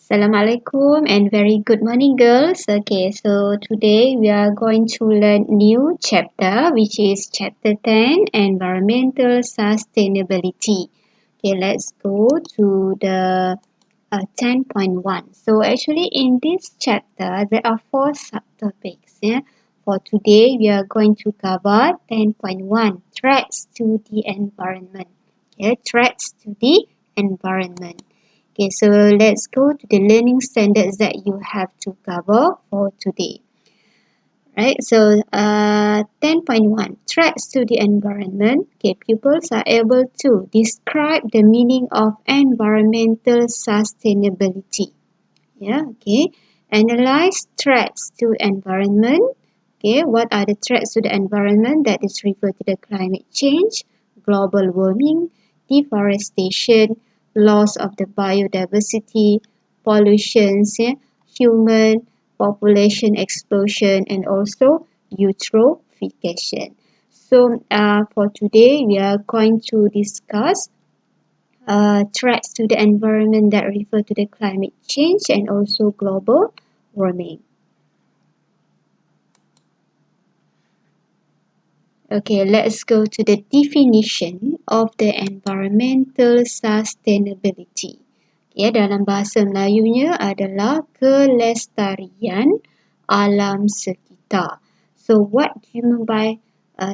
Assalamualaikum and very good morning, girls. Okay, so today we are going to learn new chapter, which is chapter 10, environmental sustainability. Okay, let's go to the 10.1. So actually in this chapter, there are four subtopics. Yeah. For today, we are going to cover 10.1, threats to the environment. Okay, threats to the environment. Okay, so let's go to the learning standards that you have to cover for today. Right, so 10.1 threats to the environment. Okay, pupils are able to describe the meaning of environmental sustainability. Yeah, okay. Analyze threats to environment. Okay, what are the threats to the environment? That is referred to the climate change, global warming, deforestation, loss of the biodiversity, pollutions, yeah, human population explosion, and also eutrophication. So, for today, we are going to discuss threats to the environment that refer to the climate change and also global warming. Okay, let's go to the definition of the environmental sustainability. Okay, dalam bahasa Melayunya adalah kelestarian alam sekitar. So, what do you mean by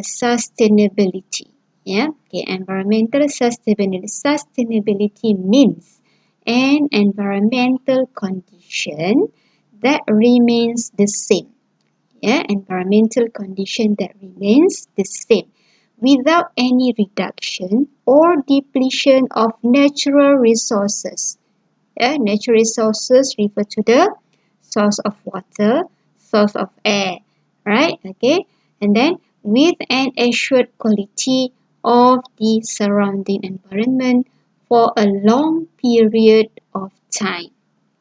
sustainability? Yeah, okay, environmental sustainability means an environmental condition that remains the same. Yeah, environmental condition that remains the same without any reduction or depletion of natural resources. Yeah, natural resources refer to the source of water, source of air, right? Okay, and then with an assured quality of the surrounding environment for a long period of time.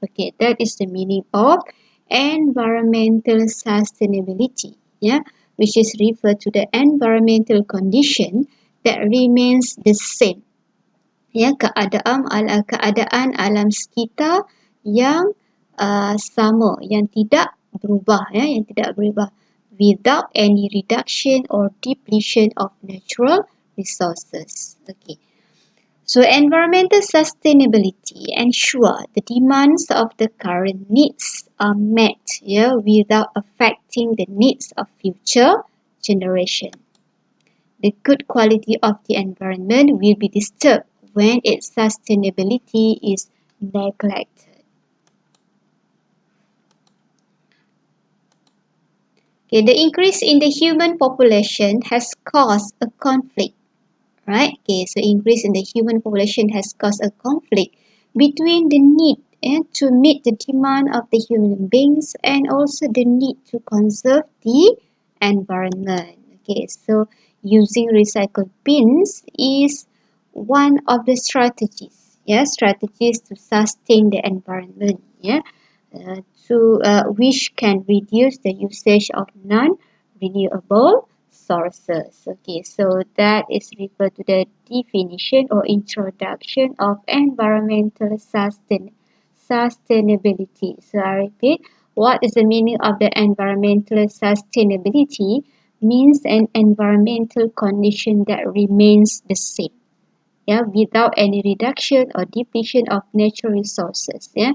Okay, that is the meaning of environmental sustainability, yeah, which is referred to the environmental condition that remains the same. Ya, keadaan alam sekitar yang sama, yang tidak berubah, ya, yang tidak berubah without any reduction or depletion of natural resources. Okay. So environmental sustainability ensure the demands of the current needs are met, yeah, without affecting the needs of future generation. The good quality of the environment will be disturbed when its sustainability is neglected. Okay, the increase in the human population has caused a conflict, right? Okay, so increase in the human population has caused a conflict between the need to meet the demand of the human beings and also the need to conserve the environment. Okay, so using recycled bins is one of the strategies. Yeah, strategies to sustain the environment. Yeah, which can reduce the usage of non-renewable sources. Okay, so that is referred to the definition or introduction of environmental sustainability. So I repeat, what is the meaning of the environmental sustainability? Means an environmental condition that remains the same, yeah, without any reduction or depletion of natural resources, yeah,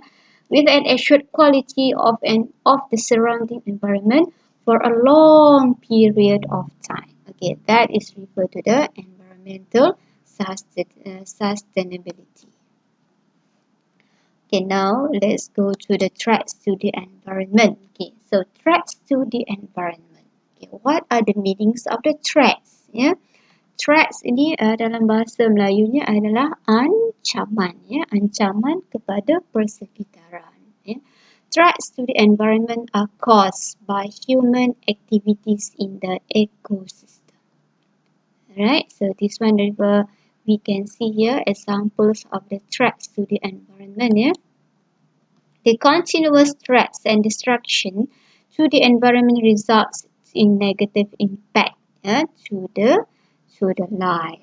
with an assured quality of the surrounding environment for a long period of time. Okay, that is referred to the environmental sustainability. Okay, now let's go to the threats to the environment. Okay, so threats to the environment. Okay, what are the meanings of the threats? Yeah, threats ini dalam bahasa Melayunya adalah ancaman, ya, ancaman kepada persekitaran. Ya. Threats to the environment are caused by human activities in the ecosystem. Right, so this one we can see here examples of the threats to the environment. Yeah. The continuous threats and destruction to the environment results in negative impact, yeah, to the life.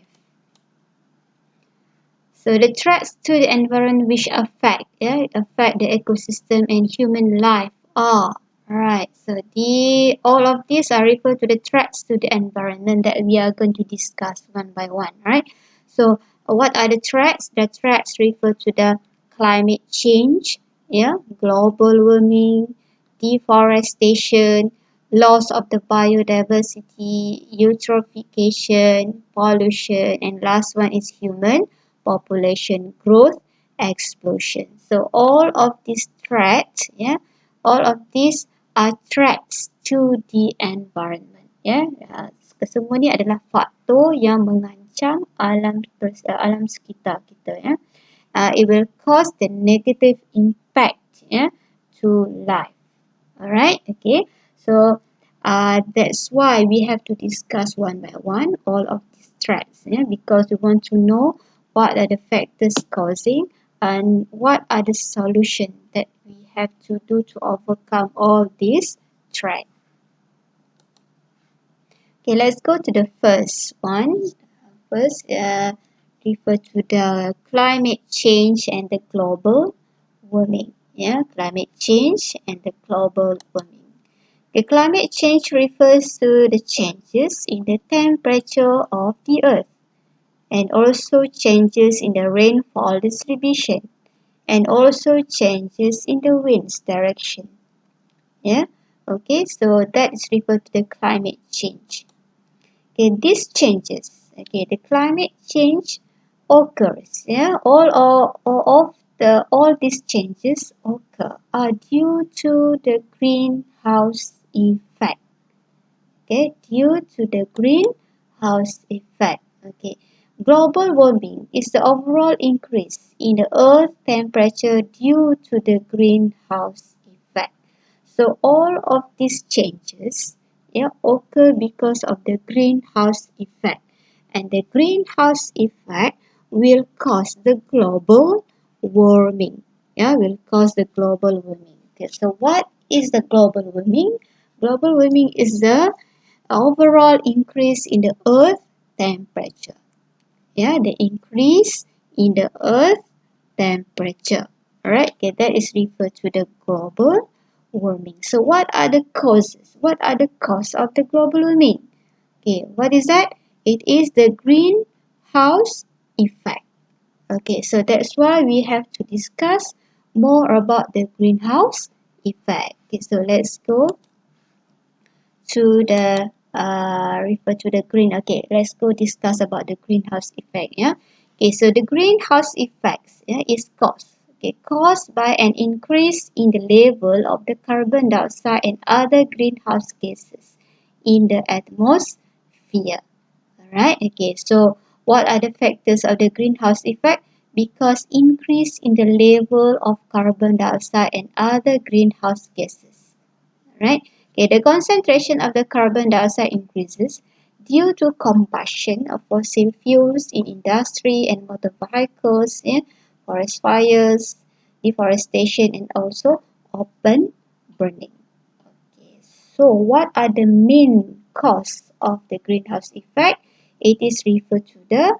So the threats to the environment which affect the ecosystem and human life are right. So the all of these are referred to the threats to the environment that we are going to discuss one by one. Right. So what are the threats? The threats refer to the climate change, global warming, deforestation, loss of the biodiversity, eutrophication, pollution, and last one is human population growth explosion. So all of these threats, all of these are threats to the environment. Kesemua ni adalah faktor yang mengancam alam sekitar kita. It will cause the negative impact to life. Alright, okay. So that's why we have to discuss one by one all of these threats, because we want to know what are the factors causing and what are the solutions that we have to do to overcome all these threats. Okay, let's go to the first one. First, refer to the climate change and the global warming. Climate change and the global warming. The climate change refers to the changes in the temperature of the earth and also changes in the rainfall distribution and also changes in the wind's direction. Okay, so that is referred to the climate change. Okay, these changes, the climate change occurs. All these changes occur are due to the greenhouse effect. Okay, due to the greenhouse effect. Okay, global warming is the overall increase in the earth temperature due to the greenhouse effect. So all of these changes occur because of the greenhouse effect, and the greenhouse effect will cause the global warming. Will cause the global warming. Okay, so what is the global warming? Global warming is the overall increase in the earth temperature. The increase in the earth temperature. Alright, okay, that is referred to the global warming. So what are the causes? What are the causes of the global warming? Okay, what is that? It is the greenhouse effect. Okay, so that's why we have to discuss more about the greenhouse effect. Okay, so let's go to the refer to the green. Okay, let's go discuss about the greenhouse effect. Okay, so the greenhouse effects is caused by an increase in the level of the carbon dioxide and other greenhouse gases in the atmosphere. Alright, okay, so what are the factors of the greenhouse effect? Because increase in the level of carbon dioxide and other greenhouse gases. Right? Okay, the concentration of the carbon dioxide increases due to combustion of fossil fuels in industry and motor vehicles, forest fires, deforestation, and also open burning. Okay, so what are the main causes of the greenhouse effect? It is referred to the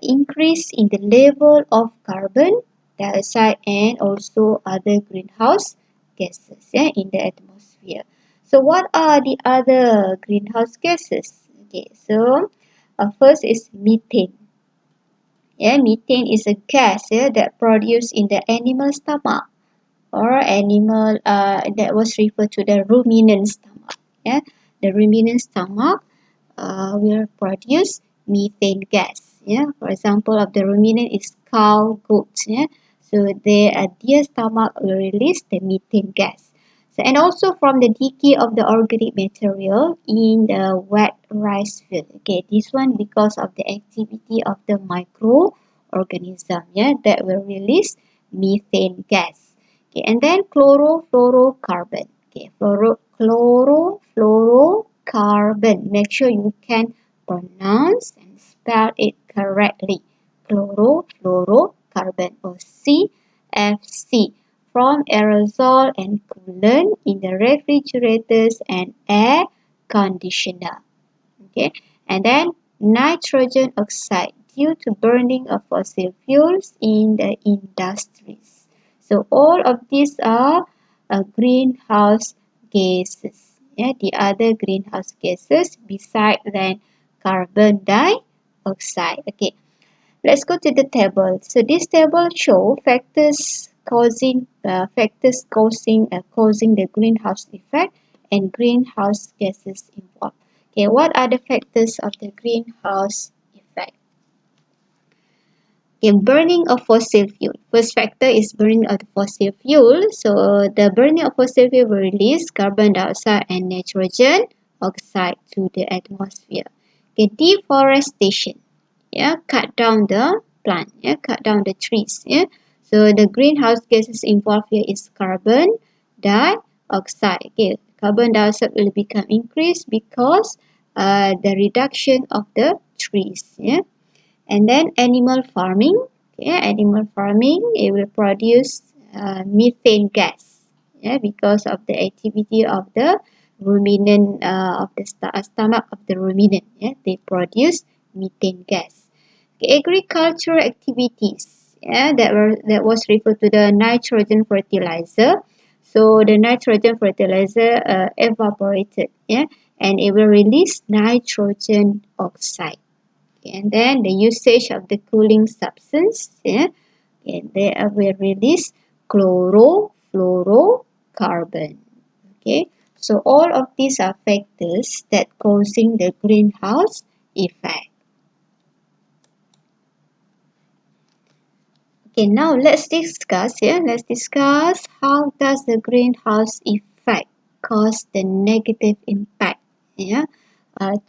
increase in the level of carbon dioxide and also other greenhouse gases in the atmosphere. So what are the other greenhouse gases? Okay, so first is methane. Methane is a gas that produced in the animal stomach or animal that was referred to the ruminant stomach. The ruminant stomach will produce methane gas. For example, of the ruminant is cow, goats. So their stomach will release the methane gas. So, and also from the decay of the organic material in the wet rice field. Okay, this one because of the activity of the microorganism. That will release methane gas. Okay, and then chlorofluorocarbon. Okay, chlorofluorocarbon. Make sure you can pronounce and spell it correctly. Chlorofluorocarbon or CFC from aerosol and coolant in the refrigerators and air conditioner. Okay, and then nitrogen oxide due to burning of fossil fuels in the industries. So all of these are greenhouse gases. Yeah, the other greenhouse gases beside than carbon dioxide. Okay, let's go to the table. So this table show causing the greenhouse effect and greenhouse gases involved. Okay, what are the factors of the greenhouse effect? Okay, burning of fossil fuel. First factor is burning of the fossil fuel. So the burning of fossil fuel will release carbon dioxide and nitrogen oxide to the atmosphere. Okay, deforestation. Yeah, cut down the plant. Yeah, cut down the trees. Yeah. So the greenhouse gases involved here is carbon dioxide. Okay, carbon dioxide will become increased because the reduction of the trees. Yeah. And then animal farming. Yeah, animal farming, it will produce methane gas. Yeah, because of the activity of the ruminant of the stomach of the ruminant. Yeah, they produce methane gas. Okay, agricultural activities. Yeah, that was referred to the nitrogen fertilizer. So the nitrogen fertilizer evaporated. Yeah, and it will release nitrogen oxide. And then the usage of the cooling substance, yeah, and they will release chlorofluorocarbon. Okay, so all of these are factors that causing the greenhouse effect. Okay, now let's discuss how does the greenhouse effect cause the negative impact, yeah,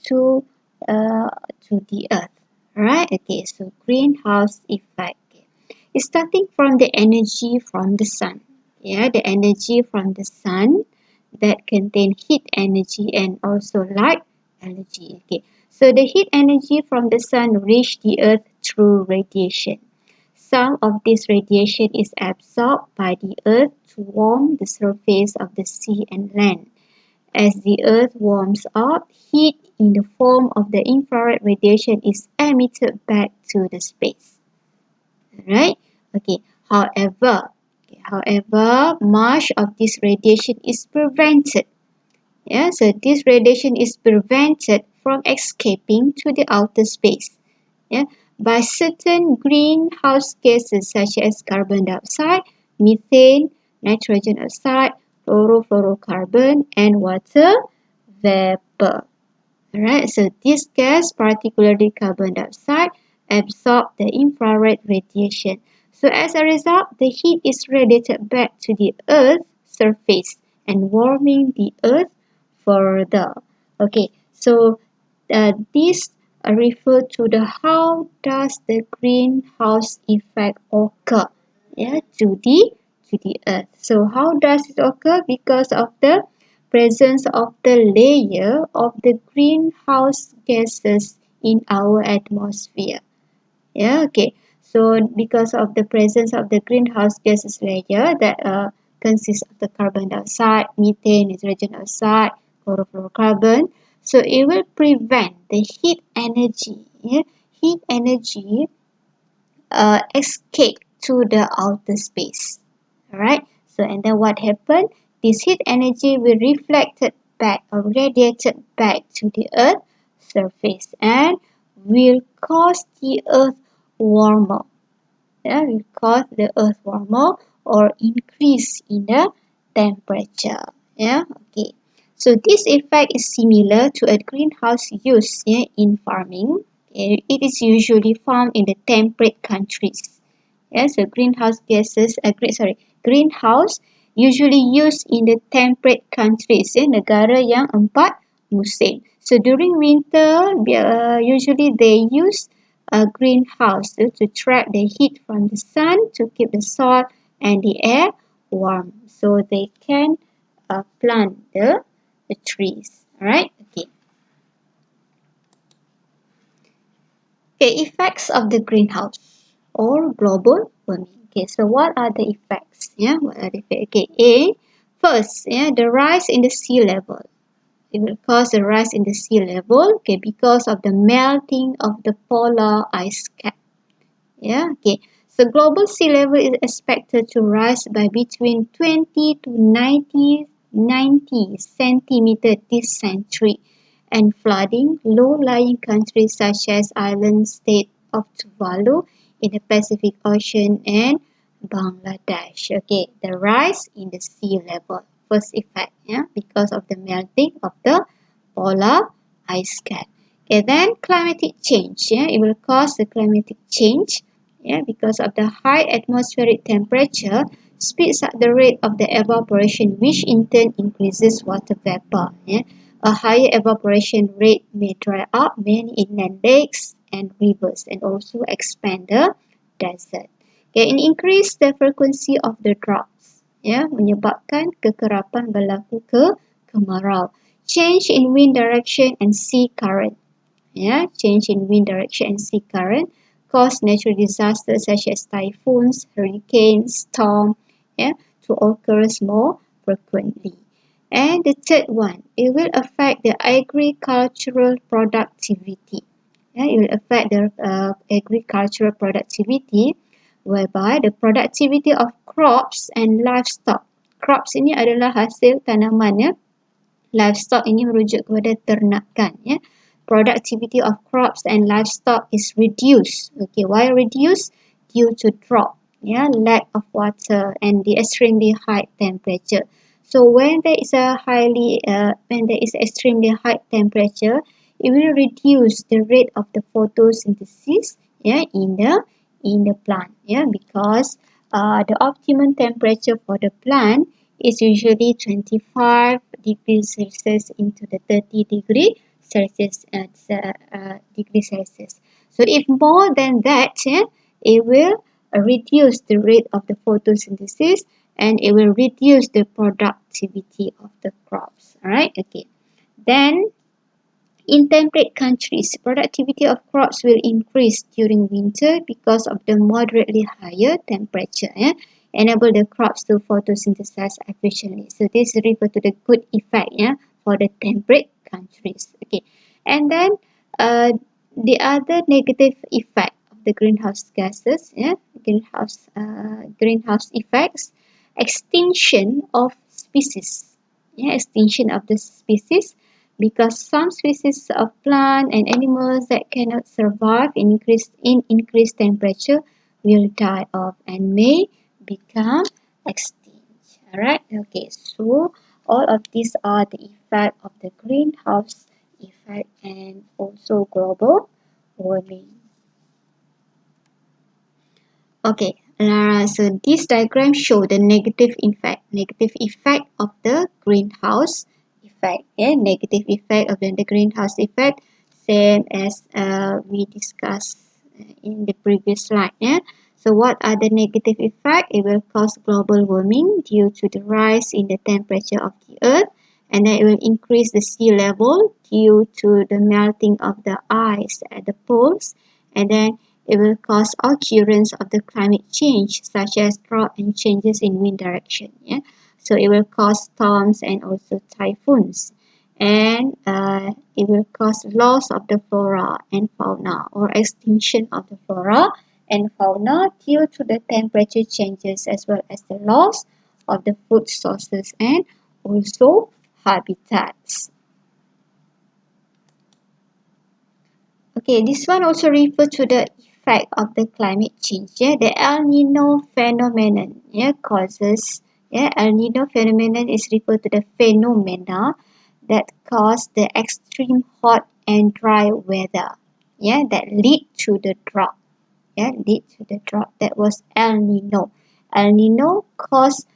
to uh, to the earth. Right? Okay, so greenhouse effect. It's starting from the energy from the sun. Yeah, the energy from the sun that contain heat energy and also light energy. Okay, so the heat energy from the sun reach the earth through radiation. Some of this radiation is absorbed by the earth to warm the surface of the sea and land. As the earth warms up, heat in the form of the infrared radiation is emitted back to the space. Right? Okay. However, much of this radiation is prevented. Yeah, so this radiation is prevented from escaping to the outer space. Yeah, by certain greenhouse gases such as carbon dioxide, methane, nitrogen oxide, chlorofluorocarbon, and water vapor. Alright, so this gas, particularly carbon dioxide, absorb the infrared radiation. So as a result, the heat is radiated back to the Earth's surface and warming the Earth further. Okay, so this refer to the how does the greenhouse effect occur, yeah, to the Earth. So how does it occur? Because of the presence of the layer of the greenhouse gases in our atmosphere. Yeah, okay. So because of the presence of the greenhouse gases layer that consists of the carbon dioxide, methane, nitrogen oxide, chlorofluorocarbon, so it will prevent the heat energy, yeah, heat energy escape to the outer space. Alright, so and then what happened? This heat energy will reflected back or radiated back to the earth surface and will cause the earth warmer. Yeah, will cause the earth warmer or increase in the temperature. Yeah, okay. So this effect is similar to a greenhouse used, yeah, in farming. It is usually found in the temperate countries. Yeah, so greenhouse usually used in the temperate countries, ya, negara yang 4 musim. So during winter, usually they use a greenhouse to trap the heat from the sun to keep the soil and the air warm. So they can plant the trees. Alright, okay. Okay, effects of the greenhouse or global warming. Okay, so what are the effects? Yeah, what are the effects? Okay, first, yeah, the rise in the sea level. It will cause a rise in the sea level, okay, because of the melting of the polar ice cap. Yeah, okay. So global sea level is expected to rise by between 20 to 90 centimeter this century, and flooding low-lying countries such as island state of Tuvalu in the Pacific Ocean and Bangladesh. Okay, the rise in the sea level. First effect, yeah, because of the melting of the polar ice cap. Okay, then climatic change, yeah, it will cause the climatic change, yeah, because of the high atmospheric temperature speeds up the rate of the evaporation, which in turn increases water vapor. Yeah. A higher evaporation rate may dry up many inland lakes and rivers and also expand the desert. Okay, and increase the frequency of the droughts. Ya, menyebabkan kekerapan berlaku kemarau. Change in wind direction and sea current. Yeah, change in wind direction and sea current cause natural disasters such as typhoons, hurricanes, storm, yeah, to occur more frequently. And the third one, it will affect the agricultural productivity. Yeah, it will affect the agricultural productivity, whereby the productivity of crops and livestock. Crops ini adalah hasil tanaman, ya. Livestock ini merujuk kepada ternakan, ya. Productivity of crops and livestock is reduced. Okay, why reduced? Due to drought, yeah, lack of water and the extremely high temperature. So when there is extremely high temperature, it will reduce the rate of the photosynthesis, yeah, in the plant, yeah, because the optimum temperature for the plant is usually 25 degrees Celsius into the 30 degrees Celsius. So if more than that, yeah, it will reduce the rate of the photosynthesis and it will reduce the productivity of the crops. Alright, okay. Then in temperate countries, productivity of crops will increase during winter because of the moderately higher temperature. Enable the crops to photosynthesize efficiently. So this refers to the good effect, for the temperate countries. Okay, and then uh, the other negative effect of the greenhouse gases, greenhouse effects, extinction of species. Extinction of the species, because some species of plant and animals that cannot survive in increased temperature will die off and may become extinct. Alright, okay, so all of these are the effect of the greenhouse effect and also global warming. Okay, so this diagram show the negative effect of the greenhouse effect. Negative effect of the greenhouse effect, same as we discussed in the previous slide. So what are the negative effect? It will cause global warming due to the rise in the temperature of the earth, and then it will increase the sea level due to the melting of the ice at the poles, and then it will cause occurrence of the climate change, such as drought and changes in wind direction. So it will cause storms and also typhoons, and it will cause loss of the flora and fauna or extinction of the flora and fauna due to the temperature changes, as well as the loss of the food sources and also habitats. Okay, this one also refers to the effect of the climate change. The El Nino phenomenon causes. El Nino phenomenon is referred to the phenomena that cause the extreme hot and dry weather. That lead to the drought. Lead to the drought. That was El Nino. El Nino caused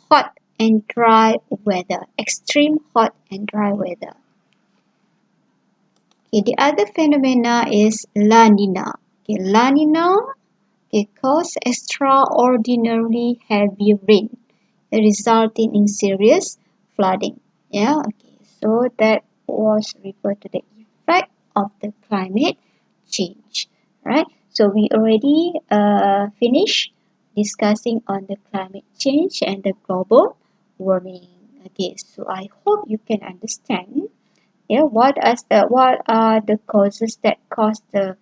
hot and dry weather, extreme hot and dry weather. Okay, the other phenomena is La Nina. Okay, La Nina cause extraordinarily heavy rain, resulting in serious flooding. So that was referred to the effect of the climate change. Right? So we already finished discussing on the climate change and the global warming. Okay, so I hope you can understand Yeah, what are the causes that cause the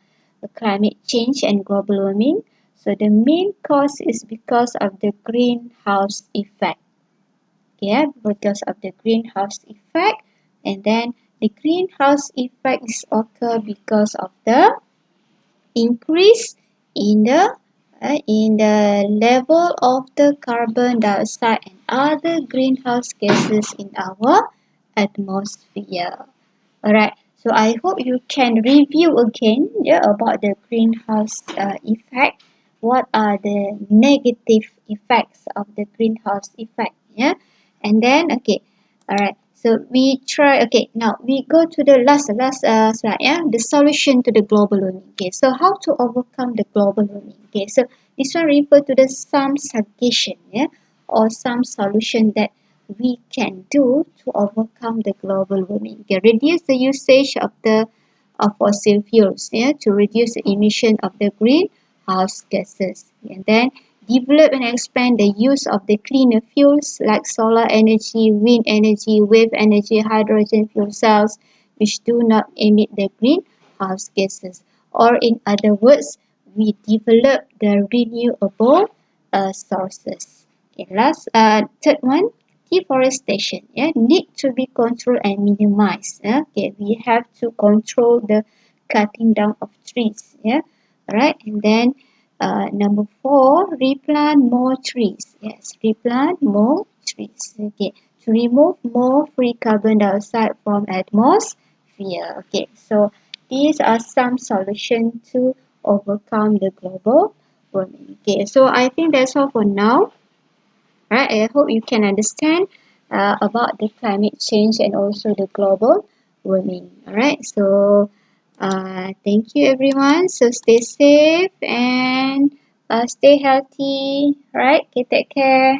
climate change and global warming? So the main cause is because of the greenhouse effect. Yeah, because of the greenhouse effect, and then the greenhouse effect is occur because of the increase in the level of the carbon dioxide and other greenhouse gases in our atmosphere. Alright, so I hope you can review again, yeah, about the greenhouse effect. What are the negative effects of the greenhouse effect? Yeah, and then okay, alright. So we try. Okay, now we go to the last slide. Yeah, the solution to the global warming. Okay, so how to overcome the global warming? Okay, so this one refer to the some suggestion. Yeah, or some solution that we can do to overcome the global warming. Okay, reduce the usage of the of fossil fuels, yeah, to reduce the emission of the greenhouse gases. And then develop and expand the use of the cleaner fuels like solar energy, wind energy, wave energy, hydrogen fuel cells, which do not emit the greenhouse gases. Or in other words, we develop the renewable sources. Okay, third one, deforestation. Yeah, need to be controlled and minimized. Yeah? Okay, we have to control the cutting down of trees. Yeah, alright, and then number four, replant more trees. Yes, replant more trees. Okay, to remove more free carbon dioxide from atmosphere. Okay, so these are some solutions to overcome the global warming. Okay, so I think that's all for now. Right, I hope you can understand about the climate change and also the global warming. Alright, so thank you everyone. So stay safe and stay healthy. Right, okay, take care.